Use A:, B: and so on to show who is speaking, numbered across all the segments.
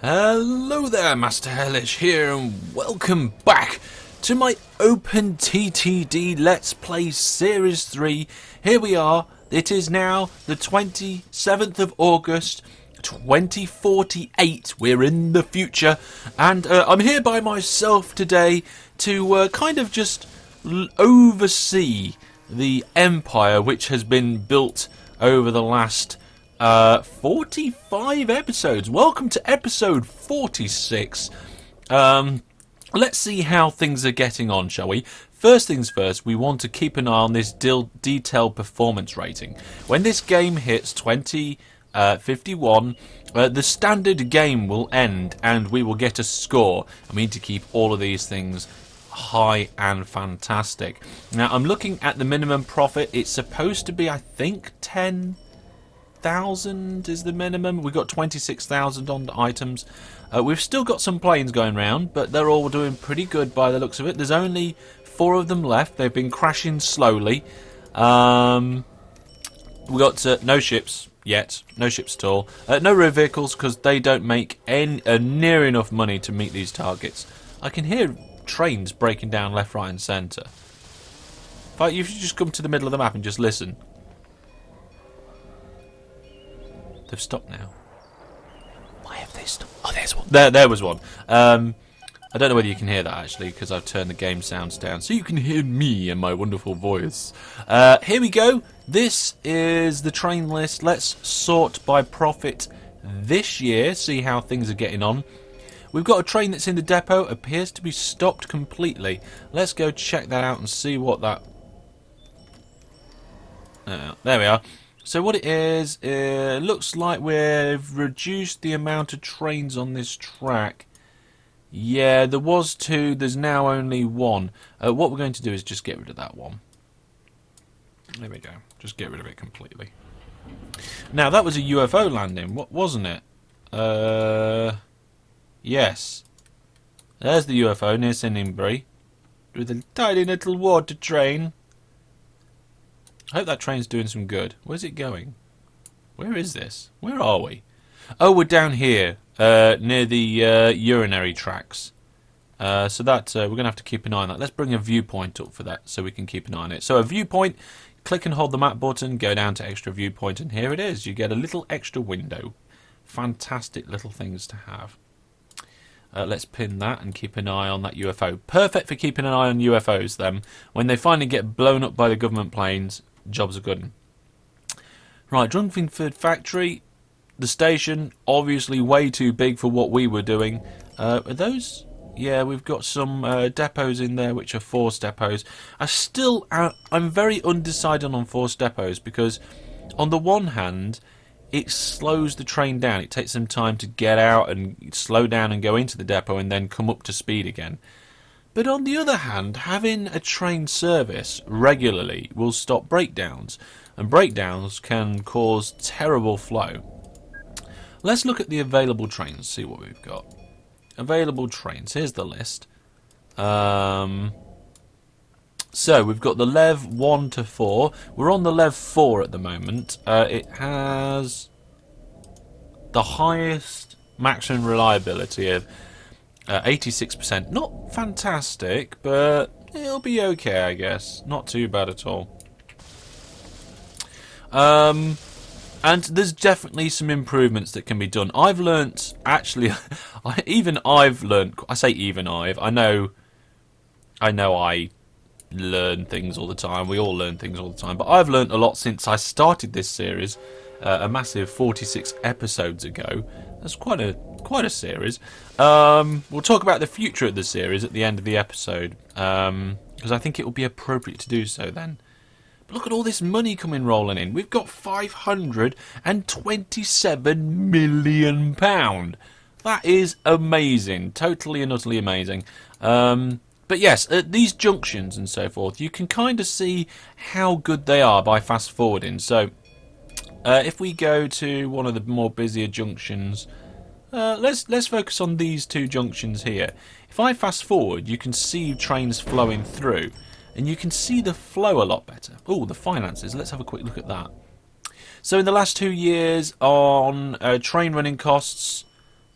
A: Hello there, Master Hellish here, and welcome back to my OpenTTD Let's Play Series 3. Here we are. It is now the 27th of August, 2048. We're in the future, and I'm here by myself today to kind of just oversee the empire which has been built over the last 45 episodes. Welcome to episode 46. Let's see how things are getting on, shall we? First things first, we want to keep an eye on this detailed performance rating. When this game hits 2051, the standard game will end and we will get a score. I mean to keep all of these things high and fantastic. Now, I'm looking at the minimum profit. It's supposed to be, I think, 10,000 is the minimum. We've got 26,000 on the items. We've still got some planes going around, but they're all doing pretty good by the looks of it. There's only 4 of them left. They've been crashing slowly. We got no ships yet, no ships at all. No road vehicles because they don't make near enough money to meet these targets. I can hear trains breaking down left, right, and centre. In fact, you should just come to the middle of the map and just listen. They've stopped now. Why have they stopped? Oh, there's one. There was one. I don't know whether you can hear that, actually, because I've turned the game sounds down, so you can hear me and my wonderful voice. Here we go. This is the train list. Let's sort by profit this year, see how things are getting on. We've got a train that's in the depot. Appears to be stopped completely. Let's go check that out and see what that... there we are. So what it is, it looks like we've reduced the amount of trains on this track. Yeah, there was 2, there's now only 1. What we're going to do is just get rid of that one. There we go, just get rid of it completely. Now, that was a UFO landing, wasn't it? Yes. There's the UFO near Sindingbury, with a tiny little water train. I hope that train's doing some good. Where's it going? Where is this? Where are we? Oh, we're down here, near the urinary tracks. So that we're going to have to keep an eye on that. Let's bring a viewpoint up for that so we can keep an eye on it. So a viewpoint, click and hold the map button, go down to extra viewpoint, and here it is. You get a little extra window. Fantastic little things to have. Let's pin that and keep an eye on that UFO. Perfect for keeping an eye on UFOs then. When they finally get blown up by the government planes, jobs are good. Right, Drunkford Factory, the station, obviously way too big for what we were doing. Are those? Yeah, we've got some depots in there which are forced depots. I'm very undecided on forced depots because on the one hand, it slows the train down. It takes some time to get out and slow down and go into the depot and then come up to speed again. But on the other hand, having a train service regularly will stop breakdowns, and breakdowns can cause terrible flow. Let's look at the available trains, see what we've got. Available trains, here's the list. So we've got the Lev 1 to 4. We're on the Lev 4 at the moment. It has the highest maximum reliability of 86%. Not fantastic, but it'll be okay, I guess. Not too bad at all. And there's definitely some improvements that can be done. I've learnt, actually, I know I learn things all the time. We all learn things all the time. But I've learnt a lot since I started this series, a massive 46 episodes ago. That's quite a series. We'll talk about the future of the series at the end of the episode, because I think it will be appropriate to do so then. But look at all this money coming rolling in. We've got £527 million. That is amazing. Totally and utterly amazing. But yes, at these junctions and so forth, you can kind of see how good they are by fast forwarding. So if we go to one of the more busier junctions, let's focus on these 2 junctions here. If I fast forward, you can see trains flowing through, and you can see the flow a lot better. Oh, the finances. Let's have a quick look at that. So in the last 2 years on train running costs,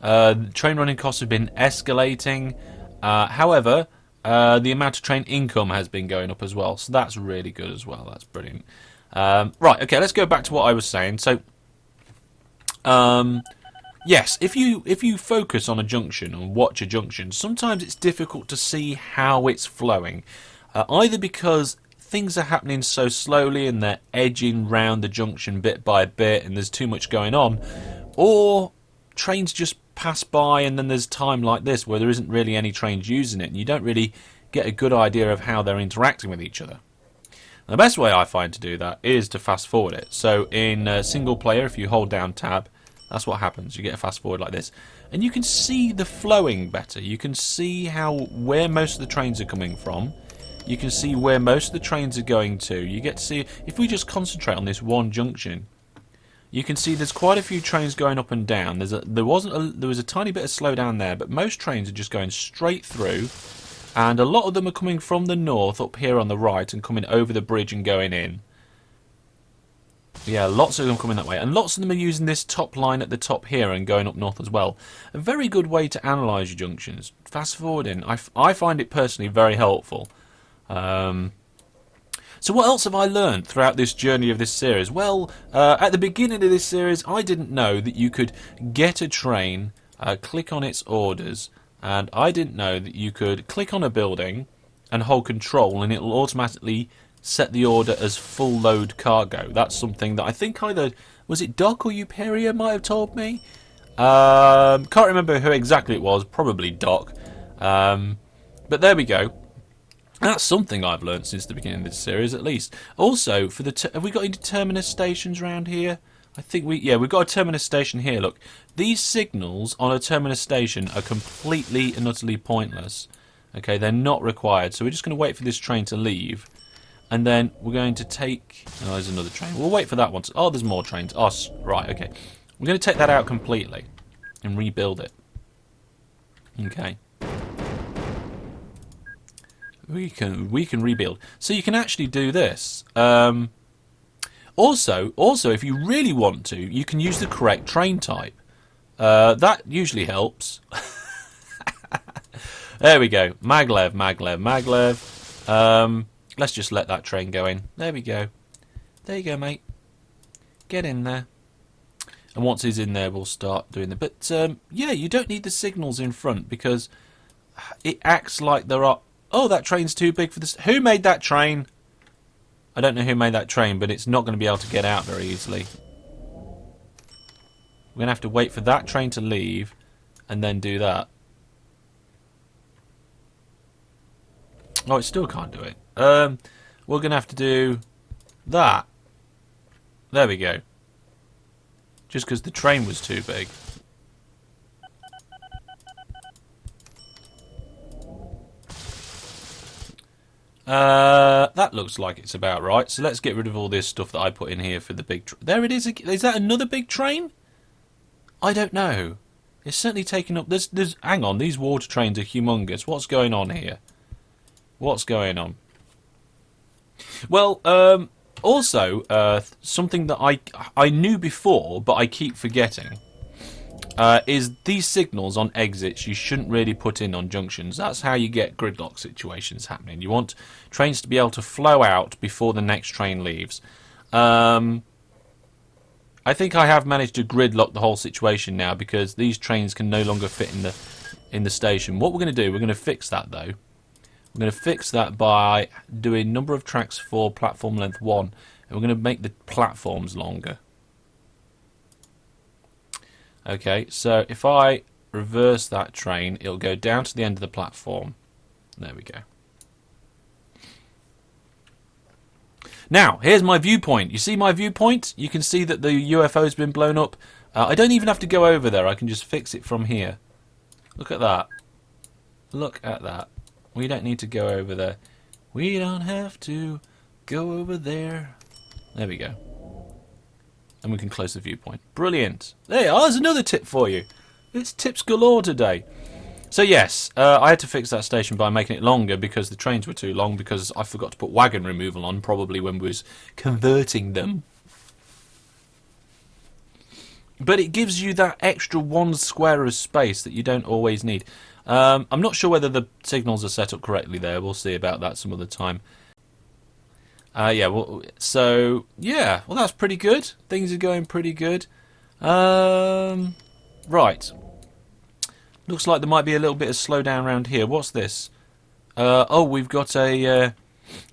A: Train running costs have been escalating. However, the amount of train income has been going up as well. So that's really good as well. That's brilliant. Right, okay, let's go back to what I was saying. So, yes, if you focus on a junction and watch a junction, sometimes it's difficult to see how it's flowing. Either because things are happening so slowly and they're edging round the junction bit by bit and there's too much going on, or trains just pass by and then there's time like this where there isn't really any trains using it and you don't really get a good idea of how they're interacting with each other. The best way I find to do that is to fast forward it. So in single player, if you hold down tab, that's what happens. You get a fast forward like this and you can see the flowing better. You can see where most of the trains are coming from. You can see where most of the trains are going to. You get to see, if we just concentrate on this one junction, you can see there's quite a few trains going up and down. There was a tiny bit of slowdown there, but most trains are just going straight through, and a lot of them are coming from the north up here on the right and coming over the bridge and going in. Yeah, lots of them coming that way, and lots of them are using this top line at the top here and going up north as well. A very good way to analyse your junctions. Fast forwarding, I find it personally very helpful. So what else have I learned throughout this journey of this series? Well, at the beginning of this series, I didn't know that you could get a train, click on its orders, and I didn't know that you could click on a building and hold control and it will automatically set the order as full load cargo. That's something that I think either, was it Doc or Uperia might have told me? Can't remember who exactly it was, probably Doc. But there we go. That's something I've learned since the beginning of this series, at least. Also, for have we got any terminus stations around here? I think we've got a terminus station here. Look, these signals on a terminus station are completely and utterly pointless. Okay, they're not required. So we're just going to wait for this train to leave, and then we're going to take. Oh, there's another train. We'll wait for that one. Oh, there's more trains. Oh, right. Okay, we're going to take that out completely and rebuild it. Okay. We can rebuild. So you can actually do this. Also, if you really want to, you can use the correct train type. That usually helps. There we go. Maglev. Let's just let that train go in. There we go. There you go, mate. Get in there. And once he's in there, we'll start doing it. But yeah, you don't need the signals in front because it acts like there are. Oh, that train's too big for this. Who made that train? I don't know who made that train, but it's not going to be able to get out very easily. We're going to have to wait for that train to leave and then do that. Oh, it still can't do it. We're going to have to do that. There we go. Just because the train was too big. That looks like it's about right. So let's get rid of all this stuff that I put in here for the big there it is. Is that another big train? I don't know. It's certainly taking up. There's. Hang on. These water trains are humongous. What's going on here? What's going on? Well, also something that I knew before, but I keep forgetting. Is these signals on exits you shouldn't really put in on junctions. That's how you get gridlock situations happening. You want trains to be able to flow out before the next train leaves. I think I have managed to gridlock the whole situation now because these trains can no longer fit in the station. What we're going to do, we're going to fix that though. We're going to fix that by doing number of tracks for platform length 1, and we're going to make the platforms longer. Okay, so if I reverse that train, it'll go down to the end of the platform. There we go. Now, here's my viewpoint. You see my viewpoint? You can see that the UFO's been blown up. I don't even have to go over there. I can just fix it from here. Look at that. Look at that. We don't need to go over there. We don't have to go over there. There we go. And we can close the viewpoint. Brilliant. There you are. There's another tip for you. It's tips galore today. So yes, I had to fix that station by making it longer because the trains were too long because I forgot to put wagon removal on probably when we was converting them. But it gives you that extra 1 square of space that you don't always need. I'm not sure whether the signals are set up correctly there. We'll see about that some other time. Yeah, well, so, yeah, well, that's pretty good. Things are going pretty good. Right. Looks like there might be a little bit of slowdown around here. What's this? Oh, we've got a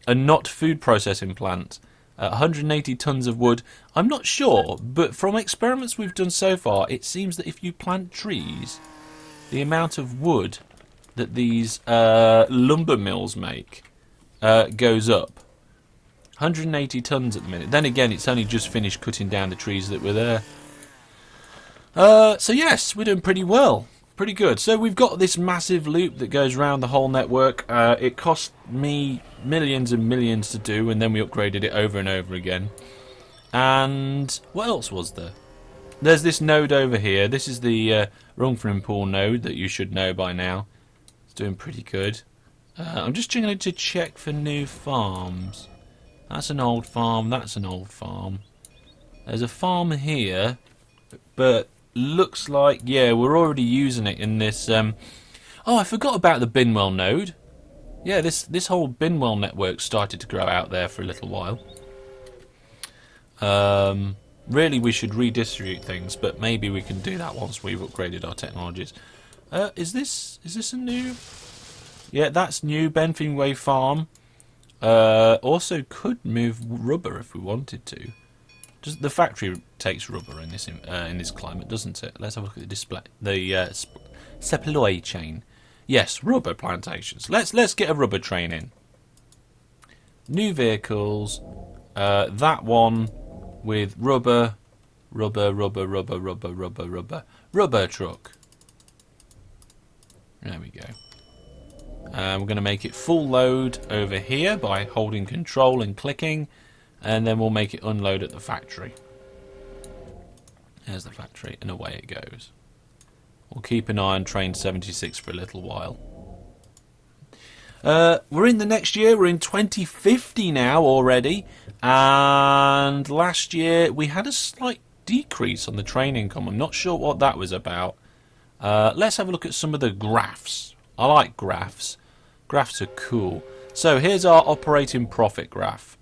A: not food processing plant. 180 tons of wood. I'm not sure, but from experiments we've done so far, it seems that if you plant trees, the amount of wood that these lumber mills make goes up. 180 tons at the minute. Then again, it's only just finished cutting down the trees that were there. So yes, we're doing pretty well. Pretty good. So we've got this massive loop that goes around the whole network. It cost me millions and millions to do, and then we upgraded it over and over again. And what else was there? There's this node over here. This is the Rungfren Pool node that you should know by now. It's doing pretty good. I'm just going to check for new farms. That's an old farm. That's an old farm. There's a farm here, but looks like, yeah, we're already using it in this. Oh, I forgot about the Binwell node. Yeah, this whole Binwell network started to grow out there for a little while. Really, we should redistribute things, but maybe we can do that once we've upgraded our technologies. Is this a new? Yeah, that's new. Benfin Way Farm. Also could move rubber if we wanted to. Just the factory takes rubber in this climate, doesn't it? Let's have a look at the display. The supply chain. Yes, rubber plantations. Let's get a rubber train in. New vehicles. That one with rubber truck. There we go. We're going to make it full load over here by holding control and clicking, and then we'll make it unload at the factory. There's the factory, and away it goes. We'll keep an eye on train 76 for a little while. We're in the next year. We're in 2050 now already, and last year we had a slight decrease on the train income. I'm not sure what that was about. Let's have a look at some of the graphs. I like graphs. Graphs are cool. So here's our operating profit graph.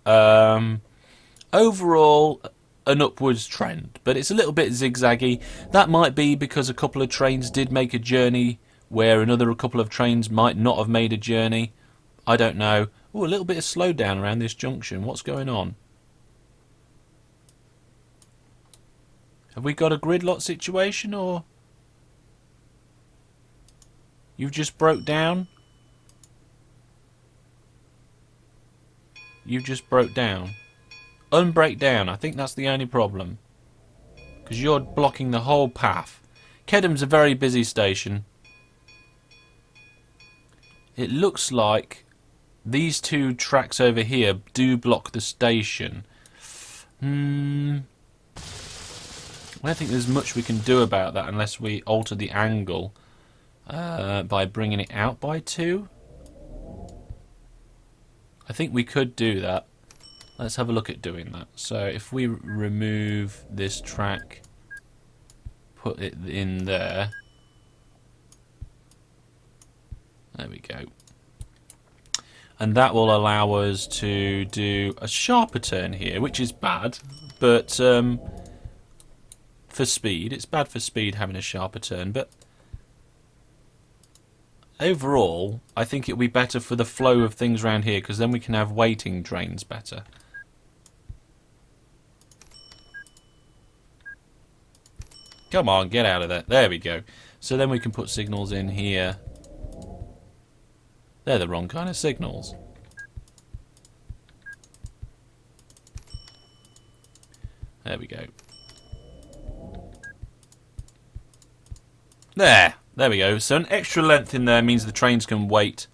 A: Overall, an upwards trend, but it's a little bit zigzaggy. That might be because a couple of trains did make a journey where a couple of trains might not have made a journey. I don't know. Oh, a little bit of slowdown around this junction. What's going on? Have we got a gridlock situation, or you've just broke down? You've just broke down. Unbreak down. I think that's the only problem, because you're blocking the whole path. Kedham's a very busy station. It looks like these two tracks over here do block the station. I don't think there's much we can do about that unless we alter the angle by bringing it out by 2. I think we could do that. Let's have a look at doing that. So if we remove this track, put it in there. There we go. And that will allow us to do a sharper turn here, which is bad, but for speed, it's bad for speed having a sharper turn, but overall, I think it'll be better for the flow of things around here, because then we can have waiting trains better. Come on, get out of there. There we go. So then we can put signals in here. They're the wrong kind of signals. There we go. There we go. So an extra length in there means the trains can wait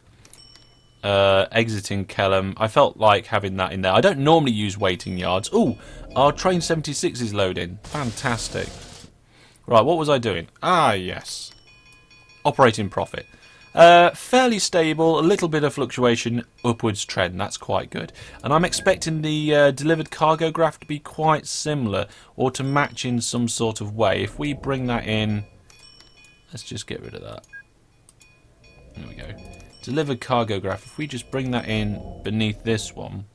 A: exiting Callum. I felt like having that in there. I don't normally use waiting yards. Oh, our train 76 is loading. Fantastic. Right, what was I doing? Ah, yes. Operating profit. Fairly stable, a little bit of fluctuation, upwards trend. That's quite good. And I'm expecting the delivered cargo graph to be quite similar, or to match in some sort of way. If we bring that in, let's just get rid of that. There we go. Delivered cargo graph. If we just bring that in beneath this one,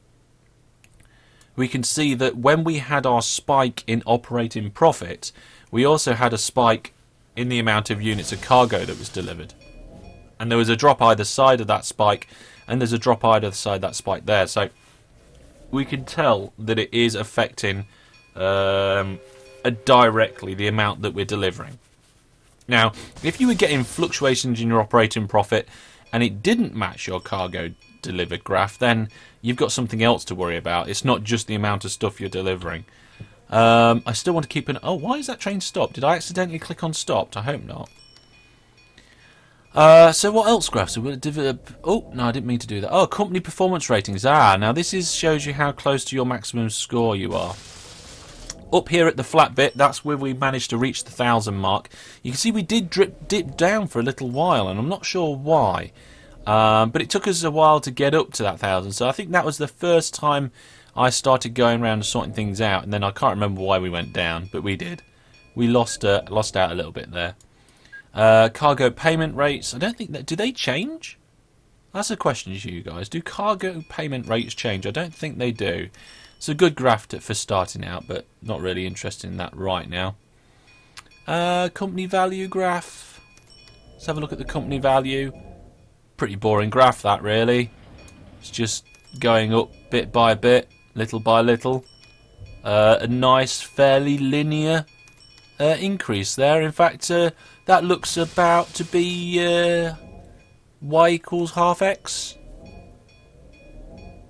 A: we can see that when we had our spike in operating profit, we also had a spike in the amount of units of cargo that was delivered. And there was a drop either side of that spike, and there's a drop either side of that spike there. So we can tell that it is affecting directly the amount that we're delivering. Now, if you were getting fluctuations in your operating profit and it didn't match your cargo delivered graph, then you've got something else to worry about. It's not just the amount of stuff you're delivering. I still want to keep an... Oh, why is that train stopped? Did I accidentally click on stopped? I hope not. So what else graphs? Oh, no, I didn't mean to do that. Oh, company performance ratings. Now this shows you how close to your maximum score you are. Up here at the flat bit, that's where we managed to reach the 1,000 mark. You can see we did dip down for a little while, and I'm not sure why. But it took us a while to get up to that 1,000. So I think that was the first time I started going around and sorting things out, and then I can't remember why we went down, but we did. We lost out a little bit there. Cargo payment rates. I don't think that... Do they change? That's a question to you guys. Do cargo payment rates change? I don't think they do. It's a good graph for starting out, but not really interested in that right now. Company value graph. Let's have a look at the company value. Pretty boring graph, that, really. It's just going up bit by bit, little by little. A nice, fairly linear increase there. In fact, that looks about to be y equals half x.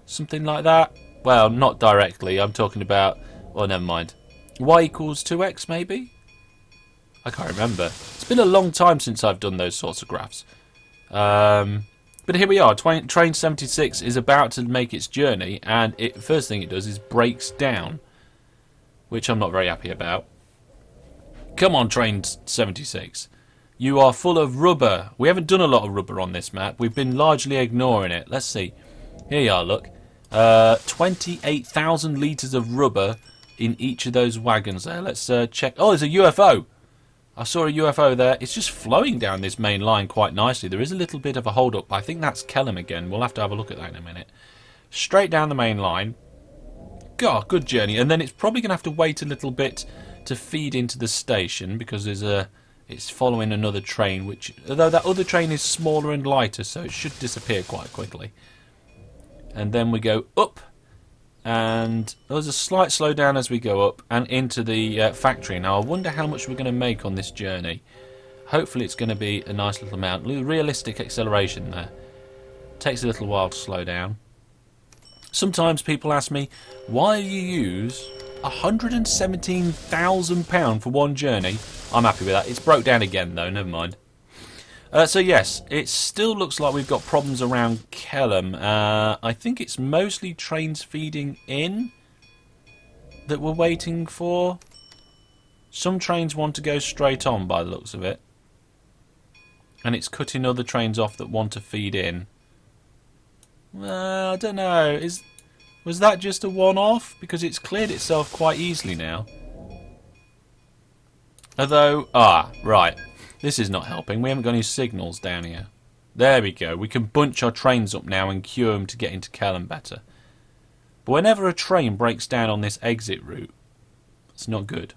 A: Something like that. Well, not directly. I'm talking about... Well, never mind. Y equals 2x, maybe? I can't remember. It's been a long time since I've done those sorts of graphs. But here we are. Train 76 is about to make its journey, and first thing it does is breaks down, which I'm not very happy about. Come on, Train 76. You are full of rubber. We haven't done a lot of rubber on this map. We've been largely ignoring it. Let's see. Here you are, look. 28,000 litres of rubber in each of those wagons there. Let's check. Oh, there's a UFO. I saw a UFO there. It's just flowing down this main line quite nicely. There is a little bit of a hold up. I think that's Callum again. We'll have to have a look at that in a minute. Straight down the main line. God, good journey. And then it's probably going to have to wait a little bit to feed into the station, because it's following another train, which, although that other train is smaller and lighter, so it should disappear quite quickly. And then we go up, and there's a slight slowdown as we go up and into the factory. Now I wonder how much we're going to make on this journey. Hopefully it's going to be a nice little amount. Realistic acceleration there. Takes a little while to slow down. Sometimes people ask me, why do you use £117,000 for one journey? I'm happy with that. It's broke down again though, never mind. So yes, it still looks like we've got problems around Callum. I think it's mostly trains feeding in that we're waiting for. Some trains want to go straight on by the looks of it. And it's cutting other trains off that want to feed in. I don't know. Was that just a one-off? Because it's cleared itself quite easily now. Although, right. This is not helping. We haven't got any signals down here. There we go. We can bunch our trains up now and queue them to get into Callum better. But whenever a train breaks down on this exit route, it's not good.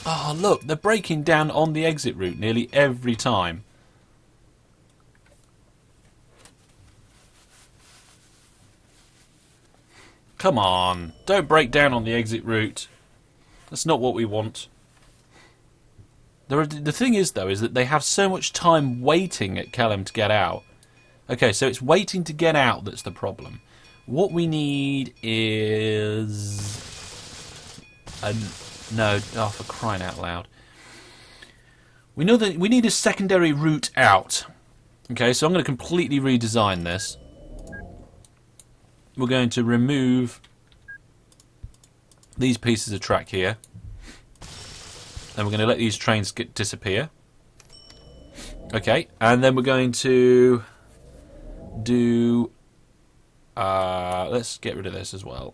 A: Oh, look. They're breaking down on the exit route nearly every time. Come on. Don't break down on the exit route. That's not what we want. The thing is, though, is that they have so much time waiting at Callum to get out. Okay, so it's waiting to get out that's the problem. What we need is... no, oh, for crying out loud. We know that we need a secondary route out. Okay, so I'm going to completely redesign this. We're going to remove these pieces of track here. Then we're going to let these trains disappear. Okay, and then we're going to do... let's get rid of this as well.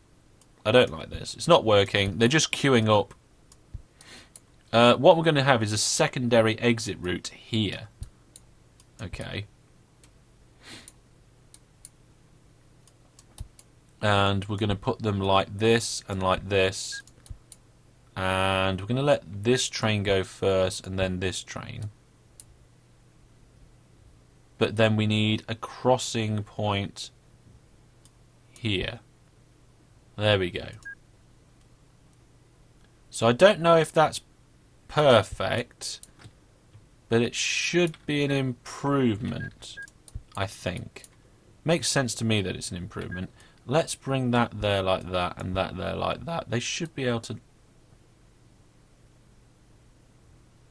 A: I don't like this. It's not working. They're just queuing up. What we're going to have is a secondary exit route here. Okay. And we're going to put them like this and like this. And we're going to let this train go first and then this train. But then we need a crossing point here. There we go. So I don't know if that's perfect, but it should be an improvement, I think. Makes sense to me that it's an improvement. Let's bring that there like that and that there like that. They should be able to...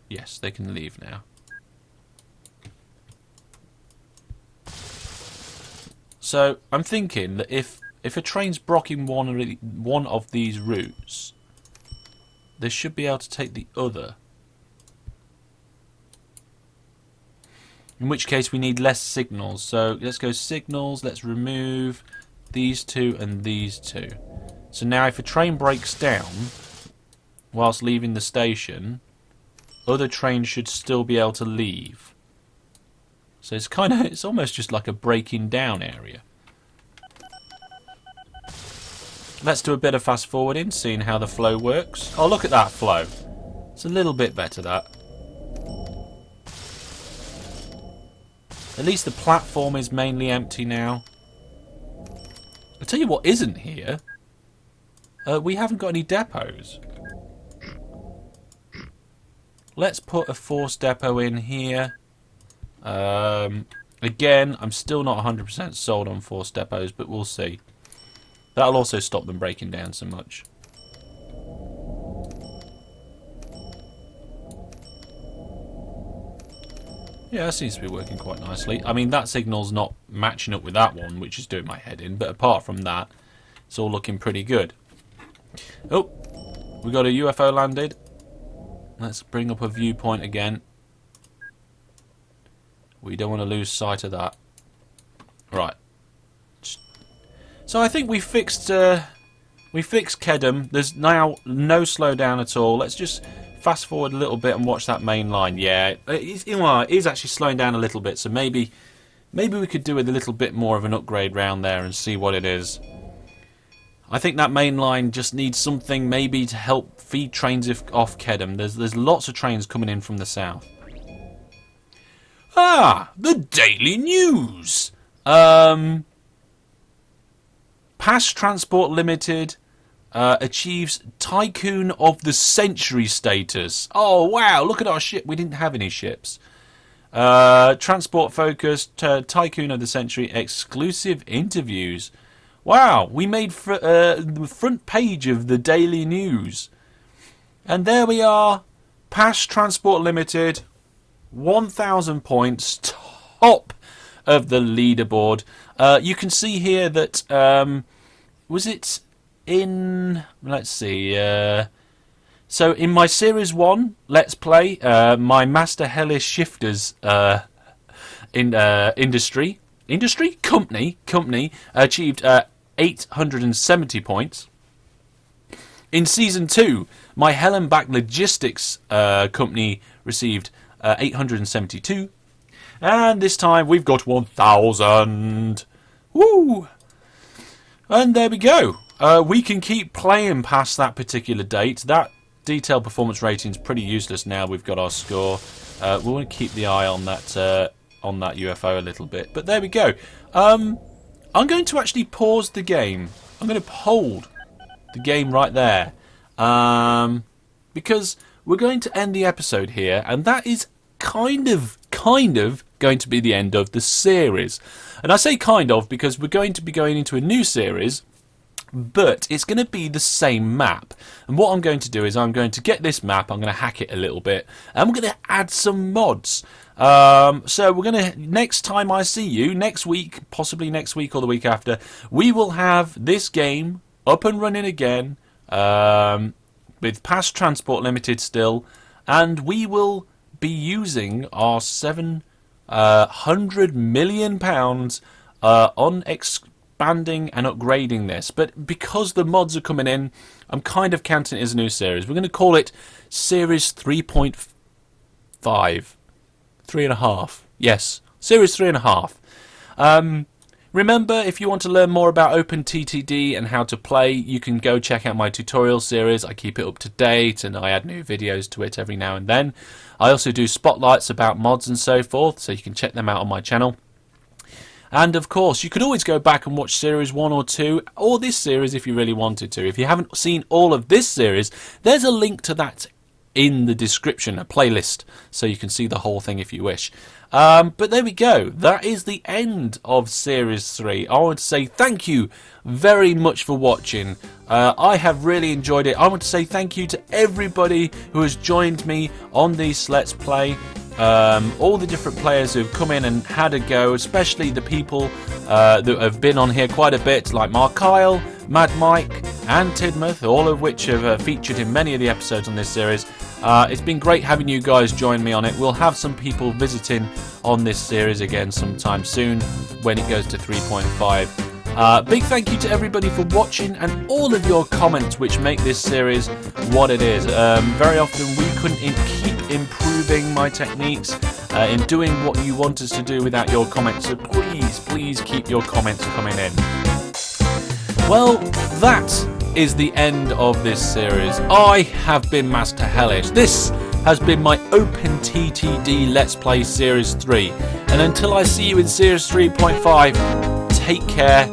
A: Yes, they can leave now. So I'm thinking that if a train's blocking one of these routes, they should be able to take the other. In which case we need less signals. So let's go signals, let's remove these two and these two. So now if a train breaks down whilst leaving the station, other trains should still be able to leave. So it's almost just like a breaking down area. Let's do a bit of fast forwarding, seeing how the flow works. Oh, look at that flow. It's a little bit better, that. At least the platform is mainly empty now. I'll tell you what isn't here. We haven't got any depots. Let's put a force depot in here. Again, I'm still not 100% sold on force depots, but we'll see. That'll also stop them breaking down so much. Yeah, that seems to be working quite nicely. I mean, that signal's not matching up with that one, which is doing my head in, but apart from that, it's all looking pretty good. Oh, we got a UFO landed. Let's bring up a viewpoint again. We don't want to lose sight of that. Right. So I think we fixed Callum. There's now no slowdown at all. Let's just fast forward a little bit and watch that main line. Yeah, it is actually slowing down a little bit. So maybe we could do with a little bit more of an upgrade round there and see what it is. I think that main line just needs something maybe to help feed trains off Callum. There's lots of trains coming in from the south. Ah, the Daily News. Pass Transport Limited achieves Tycoon of the Century status. Oh, wow, look at our ship. We didn't have any ships. Transport focused, Tycoon of the Century exclusive interviews. Wow, we made the front page of the Daily News. And there we are. Pass Transport Limited, 1,000 points, top of the leaderboard. You can see here that, was it in, let's see, so in my Series 1 Let's Play, my Master Hellish Shifters company achieved 870 points. In Season 2, my Hellenbach Logistics company received 872. And this time we've got 1,000. Woo! And there we go. We can keep playing past that particular date. That detailed performance rating is pretty useless now we've got our score. We want to keep the eye on that UFO a little bit. But there we go. I'm going to actually pause the game. I'm going to hold the game right there. Because we're going to end the episode here. And that is kind of going to be the end of the series. And I say kind of because we're going to be going into a new series, but it's going to be the same map. And what I'm going to do is I'm going to get this map, I'm going to hack it a little bit, and we're going to add some mods. So we're going to, next time I see you, next week, possibly next week or the week after, we will have this game up and running again, with Pass Transport Limited still, and we will be using our 7 £100 million on expanding and upgrading this. But because the mods are coming in, I'm kind of counting it as a new series. We're going to call it Series 3.5. 3.5. Yes, Series 3.5. Remember, if you want to learn more about OpenTTD and how to play, you can go check out my tutorial series. I keep it up to date and I add new videos to it every now and then. I also do spotlights about mods and so forth, so you can check them out on my channel. And of course, you could always go back and watch Series 1 or 2, or this series if you really wanted to. If you haven't seen all of this series, there's a link to that in the description, a playlist, so you can see the whole thing if you wish. But there we go. That is the end of Series 3. I want to say thank you very much for watching. I have really enjoyed it. I want to say thank you to everybody who has joined me on these Let's Play. All the different players who have come in and had a go, especially the people that have been on here quite a bit, like Mark Kyle, Mad Mike and Tidmouth, all of which have featured in many of the episodes on this series. It's been great having you guys join me on it. We'll have some people visiting on this series again sometime soon when it goes to 3.5. Big thank you to everybody for watching and all of your comments which make this series what it is. Very often we couldn't keep improving my techniques in doing what you want us to do without your comments, so please keep your comments coming in. Well, that is the end of this series. I have been Master Hellish. This has been my OpenTTD Let's Play Series 3. And until I see you in Series 3.5, take care